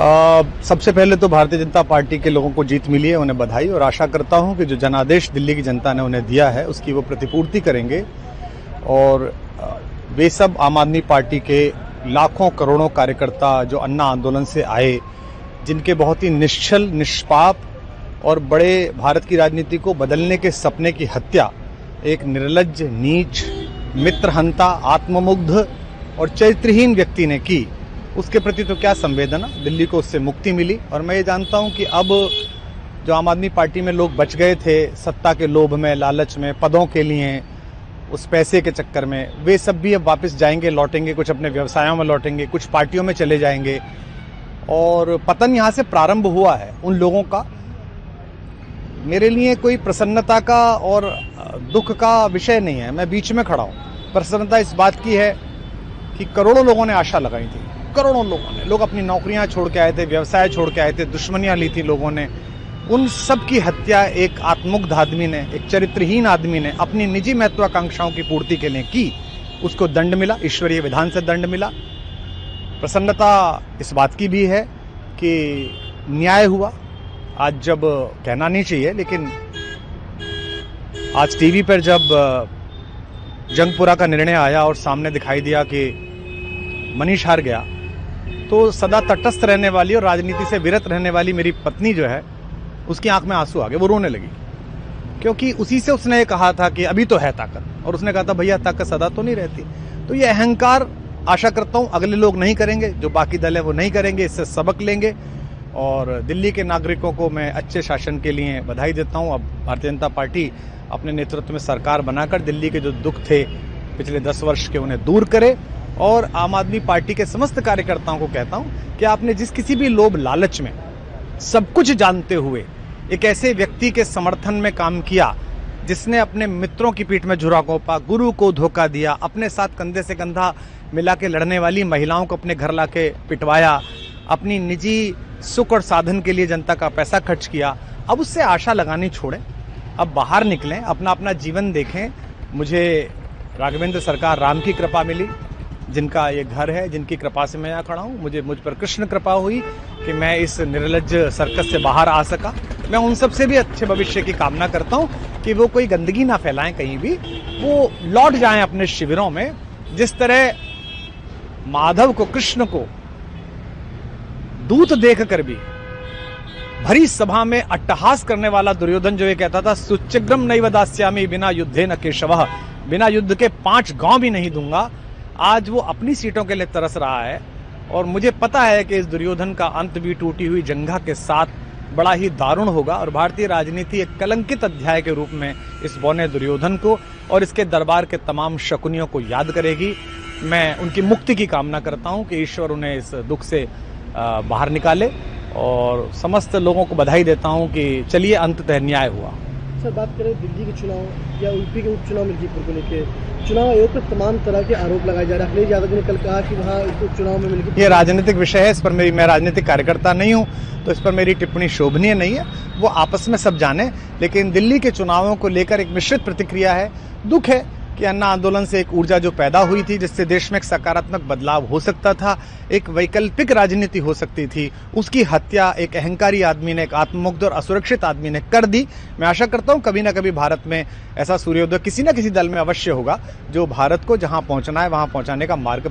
सबसे पहले तो भारतीय जनता पार्टी के लोगों को जीत मिली है, उन्हें बधाई। और आशा करता हूं कि जो जनादेश दिल्ली की जनता ने उन्हें दिया है उसकी वो प्रतिपूर्ति करेंगे और वे सब आम आदमी पार्टी के लाखों करोड़ों कार्यकर्ता जो अन्ना आंदोलन से आए, जिनके बहुत ही निश्चल, निष्पाप और बड़े भारत की राजनीति को बदलने के सपने की हत्या एक निर्लज्ज, नीच, मित्रहंता, आत्ममुग्ध और चरित्रहीन व्यक्ति ने की, उसके प्रति तो क्या संवेदना। दिल्ली को उससे मुक्ति मिली और मैं ये जानता हूं कि अब जो आम आदमी पार्टी में लोग बच गए थे सत्ता के लोभ में, लालच में, पदों के लिए, उस पैसे के चक्कर में, वे सब भी अब वापस जाएंगे, लौटेंगे, कुछ अपने व्यवसायों में लौटेंगे, कुछ पार्टियों में चले जाएंगे और पतन यहां से प्रारंभ हुआ है उन लोगों का। मेरे लिए कोई प्रसन्नता का और दुख का विषय नहीं है, मैं बीच में खड़ा हूं। प्रसन्नता इस बात की है कि करोड़ों लोगों ने आशा लगाई थी, करोड़ों लोगों ने, लोग अपनी नौकरियां छोड़ के आए थे, व्यवसाय छोड़ के आए थे, दुश्मनियां ली थी लोगों ने, उन सब की हत्या एक आत्ममुग्ध आदमी ने, एक चरित्रहीन आदमी ने अपनी निजी महत्वाकांक्षाओं की पूर्ति के लिए की। उसको दंड मिला, ईश्वरीय विधान से दंड मिला। प्रसन्नता इस बात की भी है कि न्याय हुआ। आज जब कहना नहीं चाहिए लेकिन आज टीवी पर जब जंगपुरा का निर्णय आया और सामने दिखाई दिया कि मनीष हार गया, तो सदा तटस्थ रहने वाली और राजनीति से विरत रहने वाली मेरी पत्नी जो है, उसकी आंख में आंसू आ गए, वो रोने लगी। क्योंकि उसी से उसने ये कहा था कि अभी तो है ताकत, और उसने कहा था भैया ताकत सदा तो नहीं रहती। तो ये अहंकार आशा करता हूं अगले लोग नहीं करेंगे, जो बाकी दल है वो नहीं करेंगे, इससे सबक लेंगे। और दिल्ली के नागरिकों को मैं अच्छे शासन के लिए बधाई देता हूं। अब भारतीय जनता पार्टी अपने नेतृत्व में सरकार बनाकर दिल्ली के जो दुख थे पिछले 10 वर्ष के, उन्हें दूर करे। और आम आदमी पार्टी के समस्त कार्यकर्ताओं को कहता हूं कि आपने जिस किसी भी लोभ लालच में, सब कुछ जानते हुए एक ऐसे व्यक्ति के समर्थन में काम किया जिसने अपने मित्रों की पीठ में झुरा घोंपा, गुरु को धोखा दिया, अपने साथ कंधे से कंधा मिला के लड़ने वाली महिलाओं को अपने घर लाके पिटवाया, अपनी निजी सुख और साधन के लिए जनता का पैसा खर्च किया, अब उससे आशा लगानी छोड़ें, अब बाहर निकलें, अपना अपना जीवन देखें। मुझे राघवेंद्र सरकार राम की कृपा मिली, जिनका ये घर है, जिनकी कृपा से मैं यहाँ खड़ा हूँ। मुझ पर कृष्ण कृपा हुई कि मैं इस निर्लज्ज सर्कस से बाहर आ सका। मैं उन सब से भी अच्छे भविष्य की कामना करता हूँ कि वो कोई गंदगी ना फैलाएं कहीं भी, वो लौट जाएं अपने शिविरों में। जिस तरह माधव को, कृष्ण को दूत देखकर भी भरी सभा में अट्टहास करने वाला दुर्योधन जो ये कहता था सुचिग्रम नैव दास्यामि बिना युद्धे न केशवः, बिना युद्ध के 5 गांव भी नहीं दूंगा, आज वो अपनी सीटों के लिए तरस रहा है। और मुझे पता है कि इस दुर्योधन का अंत भी टूटी हुई जंघा के साथ बड़ा ही दारुण होगा और भारतीय राजनीति एक कलंकित अध्याय के रूप में इस बौने दुर्योधन को और इसके दरबार के तमाम शकुनियों को याद करेगी। मैं उनकी मुक्ति की कामना करता हूं कि ईश्वर उन्हें इस दुख से बाहर निकाले और समस्त लोगों को बधाई देता हूं कि चलिए अंततः न्याय हुआ। सर, बात करें दिल्ली के चुनाव या यूपी के उपचुनाव मिर्जापुर को लेकर, चुनाव आयोग पर तमाम तरह के आरोप लगाए जा रहे हैं। अखिलेश यादव ने कल कहा कि वहाँ उपचुनाव में मिलकर, ये राजनीतिक विषय है, इस पर मैं राजनीतिक कार्यकर्ता नहीं हूँ तो इस पर मेरी टिप्पणी शोभनीय नहीं है, वो आपस में सब जाने। लेकिन दिल्ली के चुनावों को लेकर एक मिश्रित प्रतिक्रिया है। दुख है कि अन्ना आंदोलन से एक ऊर्जा जो पैदा हुई थी, जिससे देश में एक सकारात्मक बदलाव हो सकता था, एक वैकल्पिक राजनीति हो सकती थी, उसकी हत्या एक अहंकारी आदमी ने, एक आत्ममुग्ध और असुरक्षित आदमी ने कर दी। मैं आशा करता हूं कभी ना कभी भारत में ऐसा सूर्योदय किसी न किसी दल में अवश्य होगा जो भारत को जहां पहुंचना है वहां पहुंचाने का मार्ग